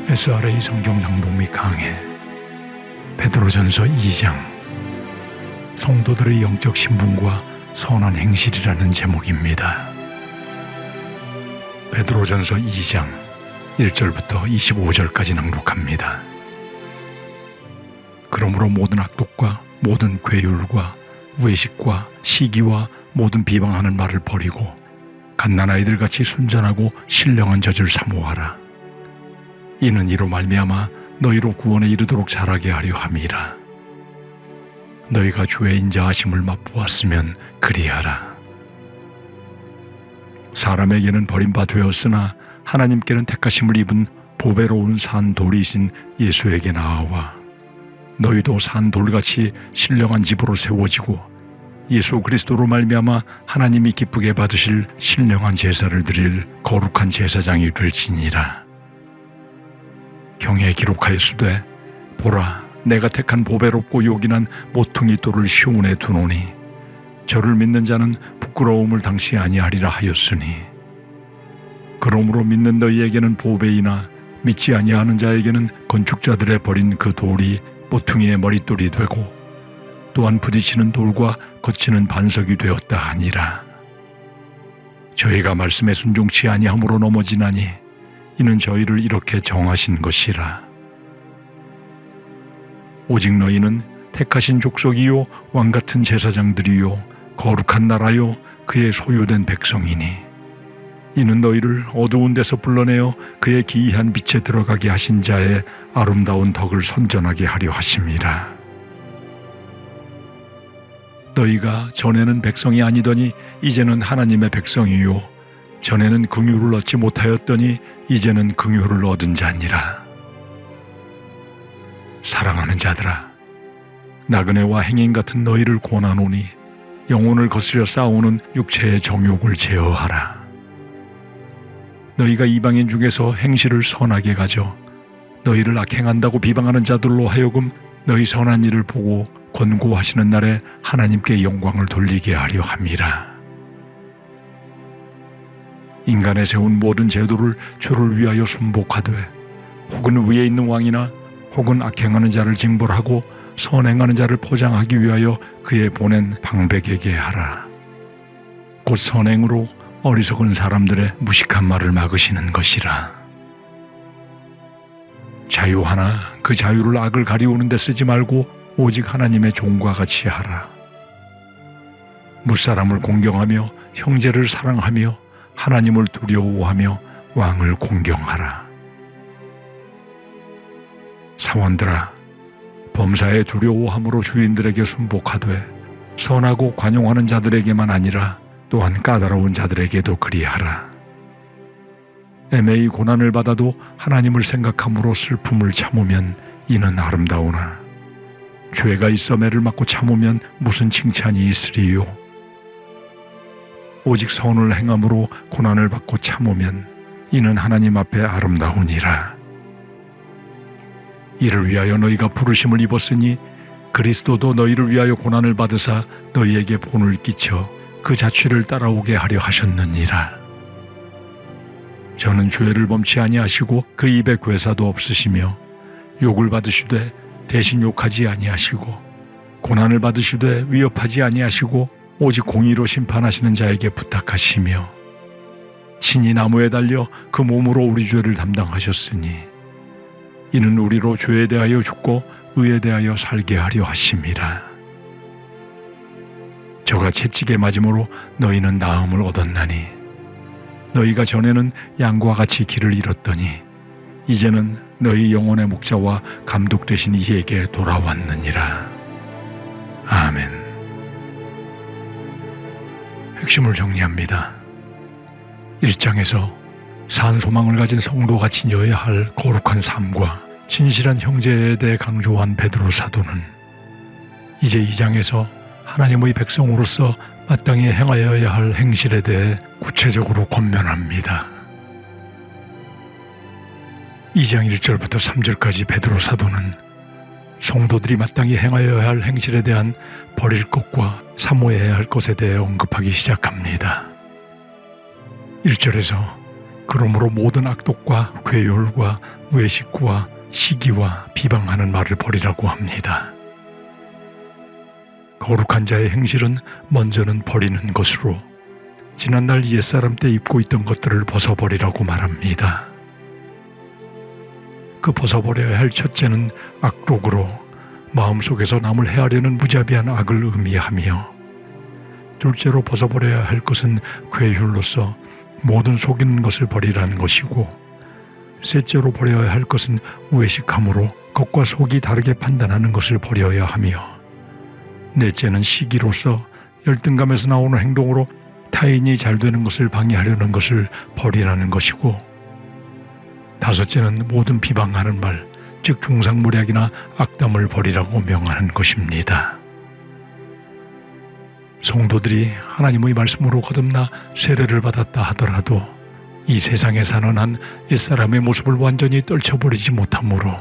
SRA 성경 낭독 강해 베드로전서 2장 성도들의 영적 신분과 선한 행실이라는 제목입니다. 베드로전서 2장 1절부터 25절까지 낭독합니다. 그러므로 모든 악독과 모든 괴율과 외식과 시기와 모든 비방하는 말을 버리고 갓난아이들같이 순전하고 신령한 젖을 사모하라. 이는 이로 말미암아 너희로 구원에 이르도록 자라게 하려 함이라. 너희가 주의 인자하심을 맛보았으면 그리하라. 사람에게는 버림바 되었으나 하나님께는 택하심을 입은 보배로운 산 돌이신 예수에게 나아와 너희도 산 돌같이 신령한 집으로 세워지고 예수 그리스도로 말미암아 하나님이 기쁘게 받으실 신령한 제사를 드릴 거룩한 제사장이 될지니라. 경에 기록하였으되 보라 내가 택한 보배롭고 요긴한 모퉁이 돌을 시온에 두노니 저를 믿는 자는 부끄러움을 당시 아니하리라 하였으니 그러므로 믿는 너희에게는 보배이나 믿지 아니하는 자에게는 건축자들의 버린 그 돌이 모퉁이의 머릿돌이 되고 또한 부딪히는 돌과 거치는 반석이 되었다 하니라. 저희가 말씀에 순종치 아니함으로 넘어지나니 이는 저희를 이렇게 정하신 것이라. 오직 너희는 택하신 족속이요 왕같은 제사장들이요 거룩한 나라요 그의 소유된 백성이니 이는 너희를 어두운 데서 불러내어 그의 기이한 빛에 들어가게 하신 자의 아름다운 덕을 선전하게 하려 하심이라. 너희가 전에는 백성이 아니더니 이제는 하나님의 백성이요 전에는 긍휼을 얻지 못하였더니 이제는 긍휼을 얻은 자니라. 사랑하는 자들아, 나그네와 행인 같은 너희를 권하노니 영혼을 거스려 싸우는 육체의 정욕을 제어하라. 너희가 이방인 중에서 행실을 선하게 가져 너희를 악행한다고 비방하는 자들로 하여금 너희 선한 일을 보고 권고하시는 날에 하나님께 영광을 돌리게 하려 함이라. 인간에 세운 모든 제도를 주를 위하여 순복하되 혹은 위에 있는 왕이나 혹은 악행하는 자를 징벌하고 선행하는 자를 포장하기 위하여 그의 보낸 방백에게 하라. 곧 선행으로 어리석은 사람들의 무식한 말을 막으시는 것이라. 자유하나 그 자유를 악을 가리우는 데 쓰지 말고 오직 하나님의 종과 같이 하라. 무사람을 공경하며 형제를 사랑하며 하나님을 두려워하며 왕을 공경하라. 사원들아, 범사에 두려워함으로 주인들에게 순복하되 선하고 관용하는 자들에게만 아니라 또한 까다로운 자들에게도 그리하라. 애매히 고난을 받아도 하나님을 생각함으로 슬픔을 참으면 이는 아름다우나 죄가 있어 매를 맞고 참으면 무슨 칭찬이 있으리요. 오직 선을 행함으로 고난을 받고 참으면 이는 하나님 앞에 아름다우니라. 이를 위하여 너희가 부르심을 입었으니 그리스도도 너희를 위하여 고난을 받으사 너희에게 본을 끼쳐 그 자취를 따라오게 하려 하셨느니라. 저는 죄를 범치 아니하시고 그 입에 괴사도 없으시며 욕을 받으시되 대신 욕하지 아니하시고 고난을 받으시되 위협하지 아니하시고 오직 공의로 심판하시는 자에게 부탁하시며 친히 나무에 달려 그 몸으로 우리 죄를 담당하셨으니 이는 우리로 죄에 대하여 죽고 의에 대하여 살게 하려 하심이라. 저가 채찍에 맞음으로 너희는 나음을 얻었나니 너희가 전에는 양과 같이 길을 잃었더니 이제는 너희 영혼의 목자와 감독 되신 이에게 돌아왔느니라. 아멘. 핵심을 정리합니다. 1장에서 산 소망을 가진 성도가 지녀야 할 거룩한 삶과 진실한 형제에 대해 강조한 베드로 사도는 이제 2장에서 하나님의 백성으로서 마땅히 행하여야 할 행실에 대해 구체적으로 권면합니다. 2장 1절부터 3절까지 베드로 사도는 성도들이 마땅히 행하여야 할 행실에 대한 버릴 것과 사모해야 할 것에 대해 언급하기 시작합니다. 1절에서 그러므로 모든 악독과 괴율과 외식과 시기와 비방하는 말을 버리라고 합니다. 거룩한 자의 행실은 먼저는 버리는 것으로 지난날 옛사람 때 입고 있던 것들을 벗어버리라고 말합니다. 그 벗어버려야 할 첫째는 악독으로 마음속에서 남을 해하려는 무자비한 악을 의미하며, 둘째로 벗어버려야 할 것은 괴휼로서 모든 속이는 것을 버리라는 것이고, 셋째로 버려야 할 것은 외식함으로 겉과 속이 다르게 판단하는 것을 버려야 하며, 넷째는 시기로서 열등감에서 나오는 행동으로 타인이 잘 되는 것을 방해하려는 것을 버리라는 것이고, 다섯째는 모든 비방하는 말, 즉 중상모략이나 악담을 버리라고 명하는 것입니다. 성도들이 하나님의 말씀으로 거듭나 세례를 받았다 하더라도 이 세상에 사는 한 옛사람의 모습을 완전히 떨쳐버리지 못하므로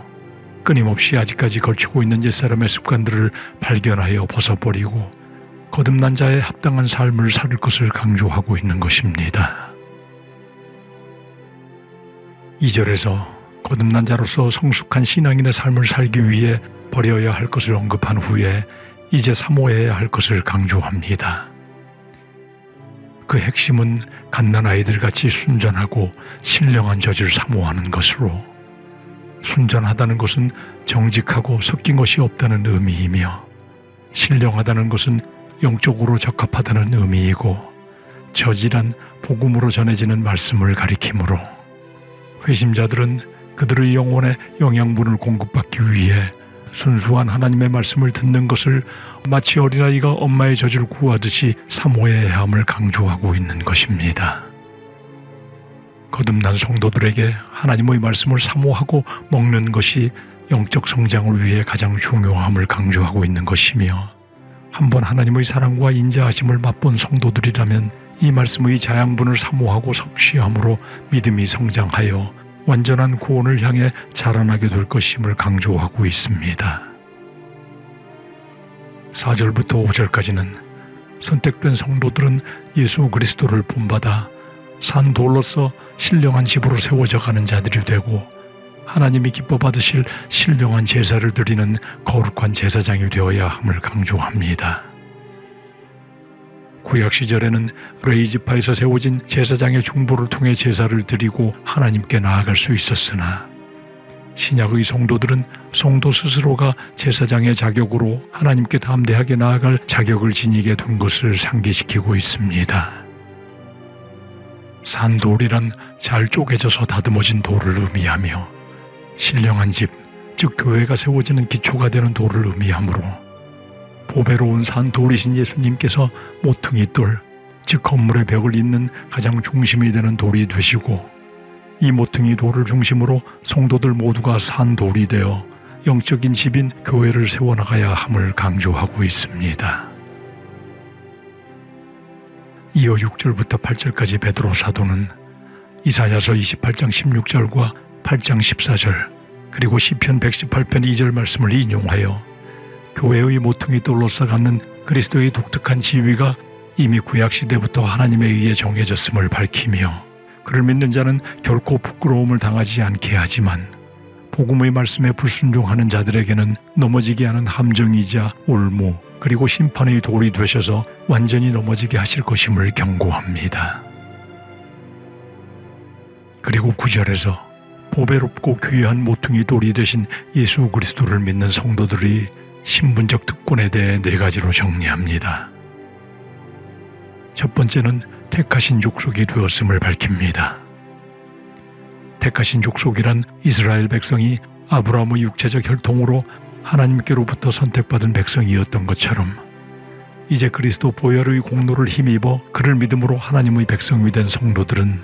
끊임없이 아직까지 걸치고 있는 옛사람의 습관들을 발견하여 벗어버리고 거듭난 자에 합당한 삶을 살 것을 강조하고 있는 것입니다. 2절에서 거듭난 자로서 성숙한 신앙인의 삶을 살기 위해 버려야 할 것을 언급한 후에 이제 사모해야 할 것을 강조합니다. 그 핵심은 갓난아이들같이 순전하고 신령한 젖을 사모하는 것으로, 순전하다는 것은 정직하고 섞인 것이 없다는 의미이며, 신령하다는 것은 영적으로 적합하다는 의미이고, 젖이란 복음으로 전해지는 말씀을 가리키므로 회심자들은 그들의 영혼에 영양분을 공급받기 위해 순수한 하나님의 말씀을 듣는 것을 마치 어린아이가 엄마의 젖을 구하듯이 사모해야 함을 강조하고 있는 것입니다. 거듭난 성도들에게 하나님의 말씀을 사모하고 먹는 것이 영적 성장을 위해 가장 중요함을 강조하고 있는 것이며, 한번 하나님의 사랑과 인자하심을 맛본 성도들이라면 이 말씀의 자양분을 사모하고 섭취함으로 믿음이 성장하여 완전한 구원을 향해 자라나게 될 것임을 강조하고 있습니다. 4절부터 5절까지는 선택된 성도들은 예수 그리스도를 본받아 산 돌로서 신령한 집으로 세워져 가는 자들이 되고 하나님이 기뻐 받으실 신령한 제사를 드리는 거룩한 제사장이 되어야 함을 강조합니다. 구약 시절에는 레위지파에서 세워진 제사장의 중보를 통해 제사를 드리고 하나님께 나아갈 수 있었으나, 신약의 성도들은 성도 스스로가 제사장의 자격으로 하나님께 담대하게 나아갈 자격을 지니게 된 것을 상기시키고 있습니다. 산돌이란 잘 쪼개져서 다듬어진 돌을 의미하며, 신령한 집, 즉 교회가 세워지는 기초가 되는 돌을 의미하므로 보배로운 산돌이신 예수님께서 모퉁이 돌, 즉 건물의 벽을 잇는 가장 중심이 되는 돌이 되시고, 이 모퉁이 돌을 중심으로 성도들 모두가 산돌이 되어 영적인 집인 교회를 세워나가야 함을 강조하고 있습니다. 이어 6절부터 8절까지 베드로 사도는 이사야서 28장 16절과 8장 14절 그리고 시편 118편 2절 말씀을 인용하여 교회의 모퉁이 돌로서 갖는 그리스도의 독특한 지위가 이미 구약시대부터 하나님에 의해 정해졌음을 밝히며, 그를 믿는 자는 결코 부끄러움을 당하지 않게 하지만 복음의 말씀에 불순종하는 자들에게는 넘어지게 하는 함정이자 올무 그리고 심판의 돌이 되셔서 완전히 넘어지게 하실 것임을 경고합니다. 그리고 9절에서 보배롭고 귀한 모퉁이 돌이 되신 예수 그리스도를 믿는 성도들이 신분적 특권에 대해 4가지로 정리합니다. 첫 번째는 택하신 족속이 되었음을 밝힙니다. 택하신 족속이란 이스라엘 백성이 아브라함의 육체적 혈통으로 하나님께로부터 선택받은 백성이었던 것처럼 이제 그리스도 보혈의 공로를 힘입어 그를 믿음으로 하나님의 백성이 된 성도들은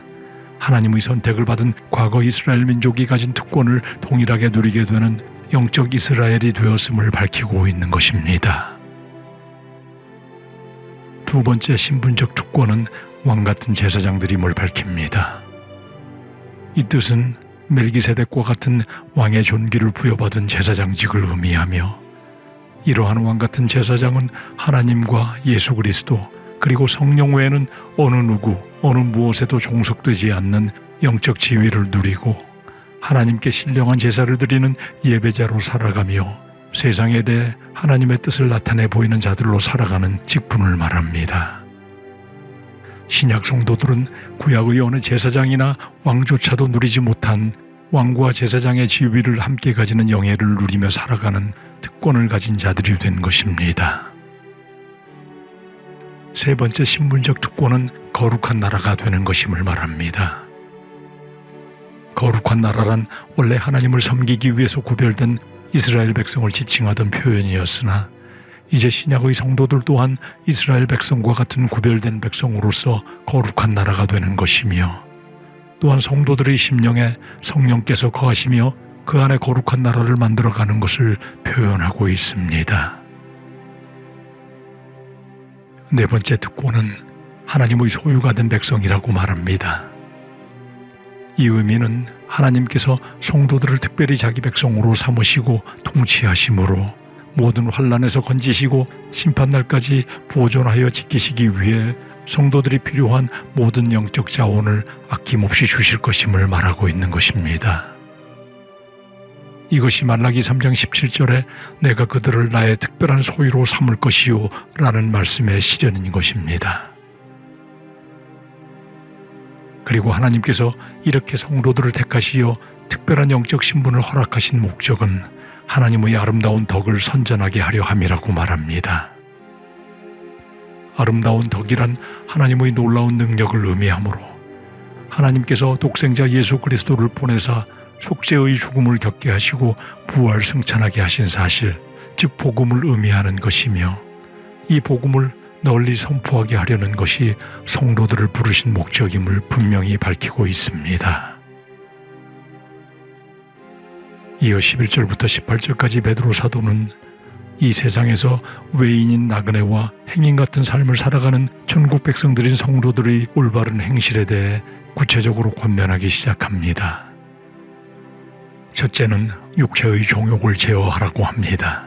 하나님의 선택을 받은 과거 이스라엘 민족이 가진 특권을 동일하게 누리게 되는 영적 이스라엘이 되었음을 밝히고 있는 것입니다. 두 번째 신분적 특권은 왕같은 제사장들임을 밝힙니다. 이 뜻은 멜기세덱과 같은 왕의 존귀를 부여받은 제사장직을 의미하며, 이러한 왕같은 제사장은 하나님과 예수 그리스도 그리고 성령 외에는 어느 누구, 어느 무엇에도 종속되지 않는 영적 지위를 누리고 하나님께 신령한 제사를 드리는 예배자로 살아가며 세상에 대해 하나님의 뜻을 나타내 보이는 자들로 살아가는 직분을 말합니다. 신약 성도들은 구약의 어느 제사장이나 왕조차도 누리지 못한 왕과 제사장의 지위를 함께 가지는 영예를 누리며 살아가는 특권을 가진 자들이 된 것입니다. 세 번째 신분적 특권은 거룩한 나라가 되는 것임을 말합니다. 거룩한 나라란 원래 하나님을 섬기기 위해서 구별된 이스라엘 백성을 지칭하던 표현이었으나 이제 신약의 성도들 또한 이스라엘 백성과 같은 구별된 백성으로서 거룩한 나라가 되는 것이며 또한 성도들의 심령에 성령께서 거하시며 그 안에 거룩한 나라를 만들어가는 것을 표현하고 있습니다. 네 번째 특권은 하나님의 소유가 된 백성이라고 말합니다. 이 의미는 하나님께서 성도들을 특별히 자기 백성으로 삼으시고 통치하심으로 모든 환난에서 건지시고 심판날까지 보존하여 지키시기 위해 성도들이 필요한 모든 영적 자원을 아낌없이 주실 것임을 말하고 있는 것입니다. 이것이 말라기 3장 17절에 내가 그들을 나의 특별한 소유로 삼을 것이요 라는 말씀의 실현인 것입니다. 그리고 하나님께서 이렇게 성도들을 택하시어 특별한 영적 신분을 허락하신 목적은 하나님의 아름다운 덕을 선전하게 하려 함이라고 말합니다. 아름다운 덕이란 하나님의 놀라운 능력을 의미하므로 하나님께서 독생자 예수 그리스도를 보내사 속죄의 죽음을 겪게 하시고 부활 승천하게 하신 사실, 즉 복음을 의미하는 것이며 이 복음을 널리 선포하게 하려는 것이 성도들을 부르신 목적임을 분명히 밝히고 있습니다. 이어 11절부터 18절까지 베드로 사도는 이 세상에서 외인인 나그네와 행인 같은 삶을 살아가는 천국 백성들인 성도들의 올바른 행실에 대해 구체적으로 권면하기 시작합니다. 첫째는 육체의 정욕을 제어하라고 합니다.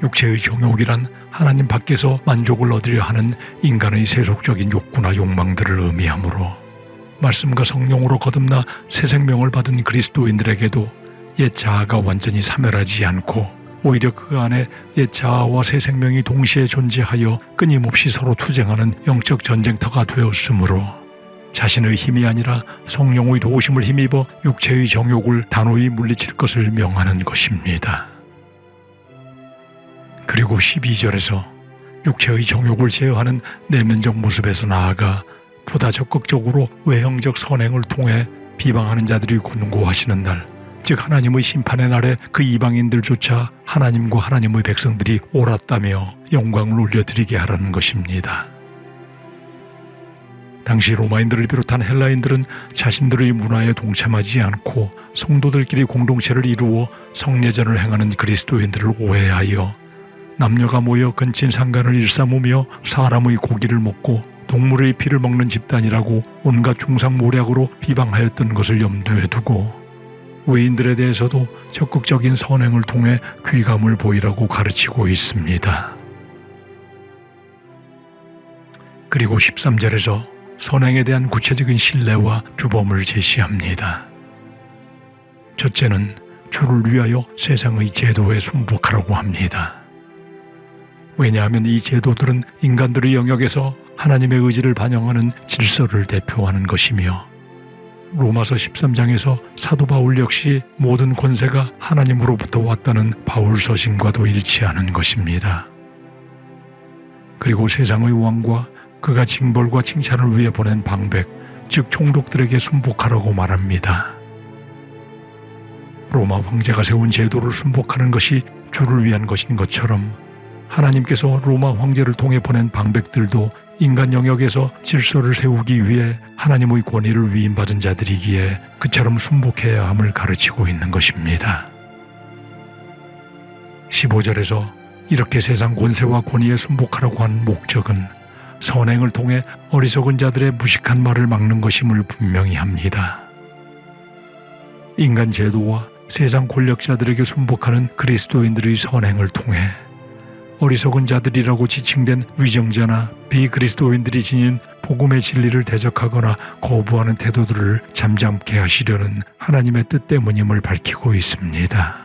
육체의 정욕이란 하나님 밖에서 만족을 얻으려 하는 인간의 세속적인 욕구나 욕망들을 의미하므로 말씀과 성령으로 거듭나 새 생명을 받은 그리스도인들에게도 옛 자아가 완전히 사멸하지 않고 오히려 그 안에 옛 자아와 새 생명이 동시에 존재하여 끊임없이 서로 투쟁하는 영적 전쟁터가 되었으므로 자신의 힘이 아니라 성령의 도우심을 힘입어 육체의 정욕을 단호히 물리칠 것을 명하는 것입니다. 그리고 12절에서 육체의 정욕을 제어하는 내면적 모습에서 나아가 보다 적극적으로 외형적 선행을 통해 비방하는 자들이 권고하시는 날, 즉 하나님의 심판의 날에 그 이방인들조차 하나님과 하나님의 백성들이 옳았다며 영광을 올려드리게 하라는 것입니다. 당시 로마인들을 비롯한 헬라인들은 자신들의 문화에 동참하지 않고 성도들끼리 공동체를 이루어 성례전을 행하는 그리스도인들을 오해하여 남녀가 모여 근친상간을 일삼으며 사람의 고기를 먹고 동물의 피를 먹는 집단이라고 온갖 중상모략으로 비방하였던 것을 염두에 두고 외인들에 대해서도 적극적인 선행을 통해 귀감을 보이라고 가르치고 있습니다. 그리고 13절에서 선행에 대한 구체적인 신뢰와 규범을 제시합니다. 첫째는 주를 위하여 세상의 제도에 순복하라고 합니다. 왜냐하면 이 제도들은 인간들의 영역에서 하나님의 의지를 반영하는 질서를 대표하는 것이며 로마서 13장에서 사도 바울 역시 모든 권세가 하나님으로부터 왔다는 바울 서신과도 일치하는 것입니다. 그리고 세상의 왕과 그가 징벌과 칭찬을 위해 보낸 방백, 즉 총독들에게 순복하라고 말합니다. 로마 황제가 세운 제도를 순복하는 것이 주를 위한 것인 것처럼 하나님께서 로마 황제를 통해 보낸 방백들도 인간 영역에서 질서를 세우기 위해 하나님의 권위를 위임받은 자들이기에 그처럼 순복해야 함을 가르치고 있는 것입니다. 15절에서 이렇게 세상 권세와 권위에 순복하라고 한 목적은 선행을 통해 어리석은 자들의 무식한 말을 막는 것임을 분명히 합니다. 인간 제도와 세상 권력자들에게 순복하는 그리스도인들의 선행을 통해 어리석은 자들이라고 지칭된 위정자나 비그리스도인들이 지닌 복음의 진리를 대적하거나 거부하는 태도들을 잠잠케 하시려는 하나님의 뜻 때문임을 밝히고 있습니다.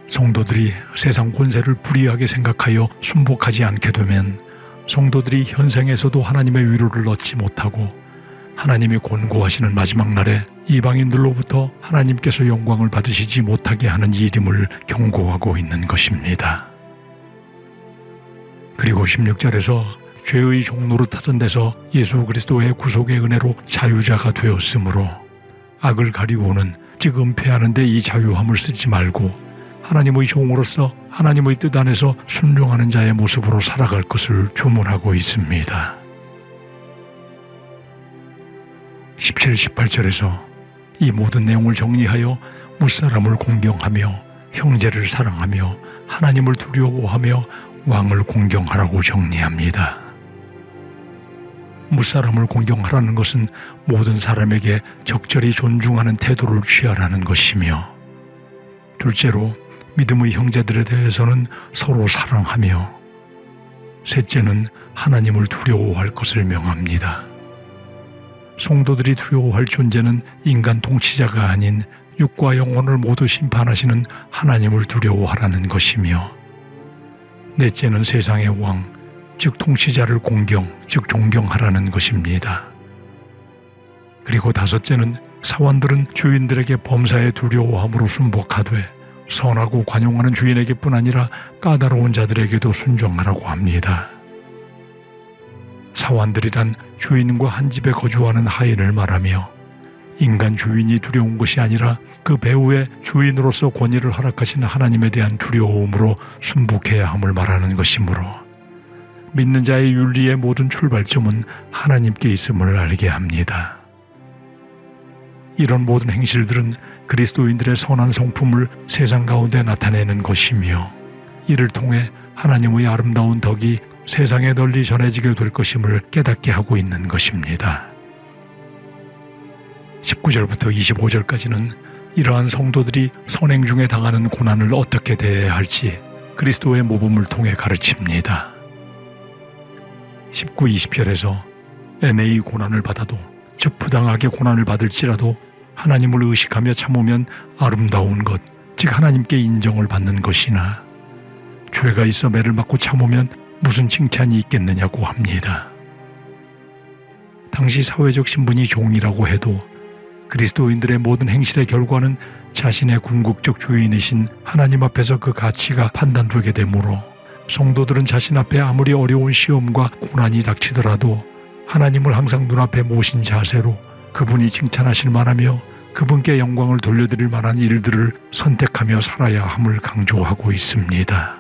성도들이 세상 권세를 불의하게 생각하여 순복하지 않게 되면 성도들이 현생에서도 하나님의 위로를 얻지 못하고 하나님이 권고하시는 마지막 날에 이방인들로부터 하나님께서 영광을 받으시지 못하게 하는 일임을 경고하고 있는 것입니다. 그리고 16절에서 죄의 종노릇하던 데서 예수 그리스도의 구속의 은혜로 자유자가 되었으므로 악을 가리우는 즉 은폐하는 데 이 자유함을 쓰지 말고 하나님의 종으로서 하나님의 뜻 안에서 순종하는 자의 모습으로 살아갈 것을 주문하고 있습니다. 17, 18절에서 이 모든 내용을 정리하여 무사람을 공경하며 형제를 사랑하며 하나님을 두려워하며 왕을 공경하라고 정리합니다. 무사람을 공경하라는 것은 모든 사람에게 적절히 존중하는 태도를 취하라는 것이며, 둘째로 믿음의 형제들에 대해서는 서로 사랑하며, 셋째는 하나님을 두려워할 것을 명합니다. 성도들이 두려워할 존재는 인간 통치자가 아닌 육과 영혼을 모두 심판하시는 하나님을 두려워하라는 것이며, 넷째는 세상의 왕, 즉 통치자를 공경, 즉 존경하라는 것입니다. 그리고 다섯째는 사원들은 주인들에게 범사에 두려워함으로 순복하되 선하고 관용하는 주인에게뿐 아니라 까다로운 자들에게도 순종하라고 합니다. 사원들이란 주인과 한 집에 거주하는 하인을 말하며 인간 주인이 두려운 것이 아니라 그 배후에 주인으로서 권위를 허락하신 하나님에 대한 두려움으로 순복해야 함을 말하는 것이므로 믿는 자의 윤리의 모든 출발점은 하나님께 있음을 알게 합니다. 이런 모든 행실들은 그리스도인들의 선한 성품을 세상 가운데 나타내는 것이며 이를 통해 하나님의 아름다운 덕이 세상에 널리 전해지게 될 것임을 깨닫게 하고 있는 것입니다. 19절부터 25절까지는 이러한 성도들이 선행 중에 당하는 고난을 어떻게 대해야 할지 그리스도의 모범을 통해 가르칩니다. 19, 20절에서 애매히 고난을 받아도 즉 부당하게 고난을 받을지라도 하나님을 의식하며 참으면 아름다운 것, 즉 하나님께 인정을 받는 것이나 죄가 있어 매를 맞고 참으면 무슨 칭찬이 있겠느냐고 합니다. 당시 사회적 신분이 종이라고 해도 그리스도인들의 모든 행실의 결과는 자신의 궁극적 주인이신 하나님 앞에서 그 가치가 판단되게 되므로 성도들은 자신 앞에 아무리 어려운 시험과 고난이 닥치더라도 하나님을 항상 눈앞에 모신 자세로 그분이 칭찬하실 만하며 그분께 영광을 돌려드릴 만한 일들을 선택하며 살아야 함을 강조하고 있습니다.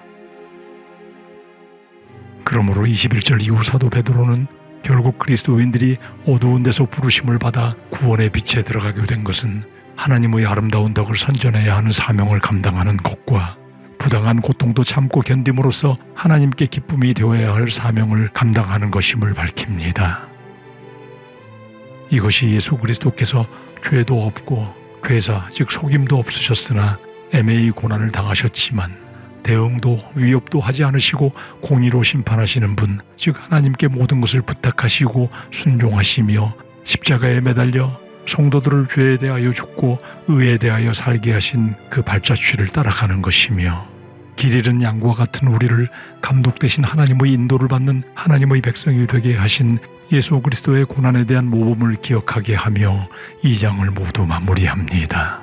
그러므로 21절 이후 사도 베드로는 결국 그리스도인들이 어두운 데서 부르심을 받아 구원의 빛에 들어가게 된 것은 하나님의 아름다운 덕을 선전해야 하는 사명을 감당하는 것과 부당한 고통도 참고 견딤으로써 하나님께 기쁨이 되어야 할 사명을 감당하는 것임을 밝힙니다. 이것이 예수 그리스도께서 죄도 없고 괴사 즉 속임도 없으셨으나 애매히 고난을 당하셨지만 대응도 위협도 하지 않으시고 공의로 심판하시는 분, 즉 하나님께 모든 것을 부탁하시고 순종하시며 십자가에 매달려 성도들을 죄에 대하여 죽고 의에 대하여 살게 하신 그 발자취를 따라가는 것이며 길 잃은 양과 같은 우리를 감독되신 하나님의 인도를 받는 하나님의 백성이 되게 하신 예수 그리스도의 고난에 대한 모범을 기억하게 하며 2장을 모두 마무리합니다.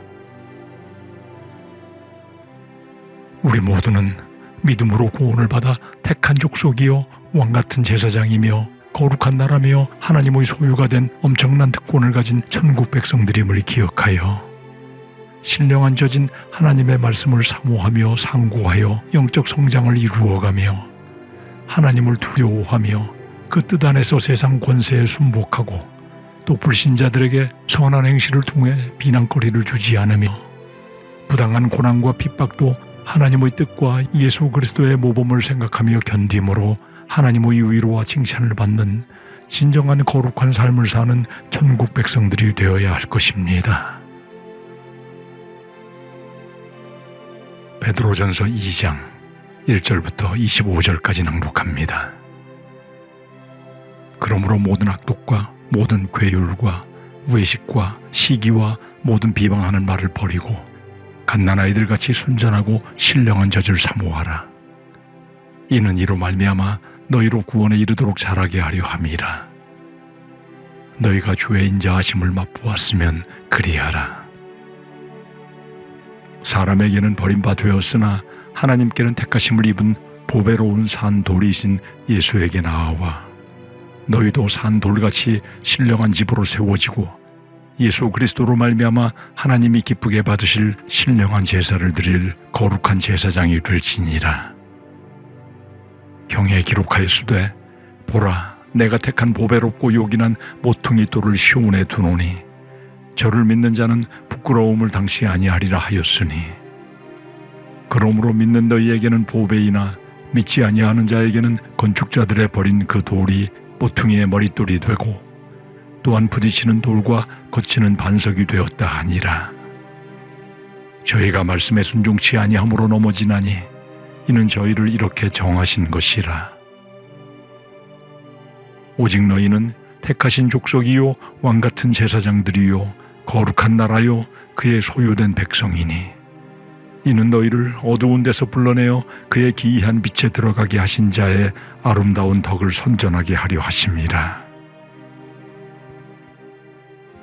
우리 모두는 믿음으로 구원을 받아 택한 족속이요 왕같은 제사장이며 거룩한 나라며 하나님의 소유가 된 엄청난 특권을 가진 천국 백성들임을 기억하여 신령한 젖인 하나님의 말씀을 사모하며 상고하여 영적 성장을 이루어가며 하나님을 두려워하며 그 뜻 안에서 세상 권세에 순복하고 또 불신자들에게 선한 행실을 통해 비난거리를 주지 않으며 부당한 고난과 핍박도 하나님의 뜻과 예수 그리스도의 모범을 생각하며 견딤으로 하나님의 위로와 칭찬을 받는 진정한 거룩한 삶을 사는 천국 백성들이 되어야 할 것입니다. 베드로전서 2장 1절부터 25절까지 낭독합니다. 그러므로 모든 악독과 모든 괴율과 외식과 시기와 모든 비방하는 말을 버리고 갓난아이들같이 순전하고 신령한 젖을 사모하라. 이는 이로 말미암아 너희로 구원에 이르도록 자라게 하려 함이라. 너희가 주의 인자하심을 맛보았으면 그리하라. 사람에게는 버림바 되었으나 하나님께는 택하심을 입은 보배로운 산 돌이신 예수에게 나아와 너희도 산 돌같이 신령한 집으로 세워지고 예수 그리스도로 말미암아 하나님이 기쁘게 받으실 신령한 제사를 드릴 거룩한 제사장이 될지니라. 경에 기록하였으되 보라 내가 택한 보배롭고 요긴한 모퉁이 돌을 시온에 두노니 저를 믿는 자는 부끄러움을 당시 아니하리라 하였으니 그러므로 믿는 너희에게는 보배이나 믿지 아니하는 자에게는 건축자들의 버린 그 돌이 모퉁이의 머릿돌이 되고 또한 부딪히는 돌과 거치는 반석이 되었다 하니라. 저희가 말씀에 순종치 아니함으로 넘어지나니 이는 저희를 이렇게 정하신 것이라. 오직 너희는 택하신 족속이요 왕같은 제사장들이요 거룩한 나라요 그의 소유된 백성이니 이는 너희를 어두운 데서 불러내어 그의 기이한 빛에 들어가게 하신 자의 아름다운 덕을 선전하게 하려 하심이라.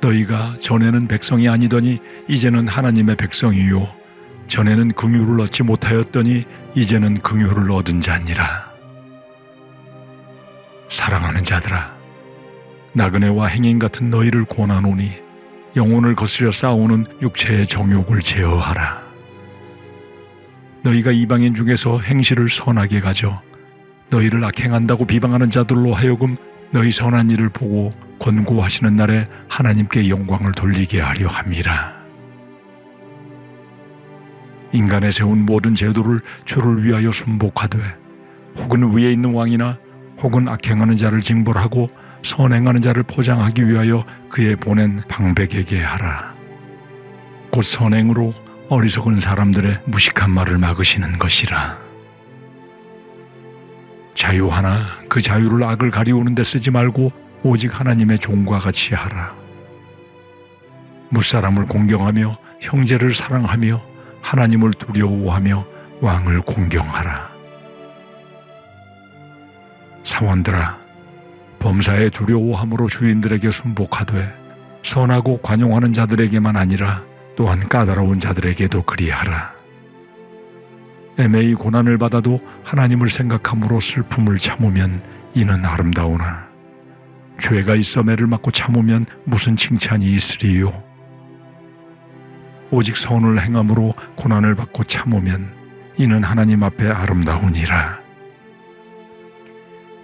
너희가 전에는 백성이 아니더니 이제는 하나님의 백성이요 전에는 긍휼을 얻지 못하였더니 이제는 긍휼을 얻은 자니라. 사랑하는 자들아, 나그네와 행인 같은 너희를 권하노니 영혼을 거스려 싸우는 육체의 정욕을 제어하라. 너희가 이방인 중에서 행실을 선하게 가져 너희를 악행한다고 비방하는 자들로 하여금 너희 선한 일을 보고 권고하시는 날에 하나님께 영광을 돌리게 하려 함이라. 인간에 세운 모든 제도를 주를 위하여 순복하되 혹은 위에 있는 왕이나 혹은 악행하는 자를 징벌하고 선행하는 자를 포장하기 위하여 그의 보낸 방백에게 하라. 곧 선행으로 어리석은 사람들의 무식한 말을 막으시는 것이라. 자유하나 그 자유를 악을 가리우는 데 쓰지 말고 오직 하나님의 종과 같이 하라. 무사람을 공경하며 형제를 사랑하며 하나님을 두려워하며 왕을 공경하라. 사원들아, 범사에 두려워함으로 주인들에게 순복하되 선하고 관용하는 자들에게만 아니라 또한 까다로운 자들에게도 그리하라. 애매히 고난을 받아도 하나님을 생각함으로 슬픔을 참으면 이는 아름다우나 죄가 있어 매를 맞고 참으면 무슨 칭찬이 있으리요. 오직 선을 행함으로 고난을 받고 참으면 이는 하나님 앞에 아름다우니라.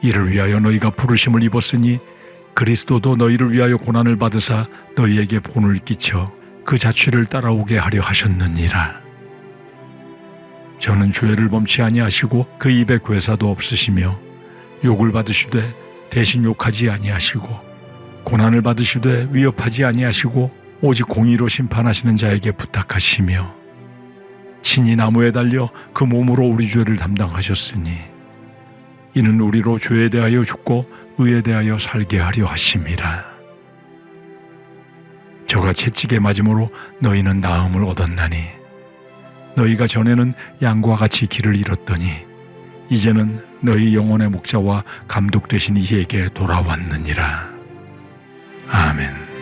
이를 위하여 너희가 부르심을 입었으니 그리스도도 너희를 위하여 고난을 받으사 너희에게 본을 끼쳐 그 자취를 따라오게 하려 하셨느니라. 저는 죄를 범치 아니하시고 그 입에 괴사도 없으시며 욕을 받으시되 대신 욕하지 아니하시고 고난을 받으시되 위협하지 아니하시고 오직 공의로 심판하시는 자에게 부탁하시며 친히 나무에 달려 그 몸으로 우리 죄를 담당하셨으니 이는 우리로 죄에 대하여 죽고 의에 대하여 살게 하려 하심이라. 저가 채찍에 맞음으로 너희는 나음을 얻었나니 너희가 전에는 양과 같이 길을 잃었더니 이제는 너희 영혼의 목자와 감독 되신 이에게 돌아왔느니라. 아멘.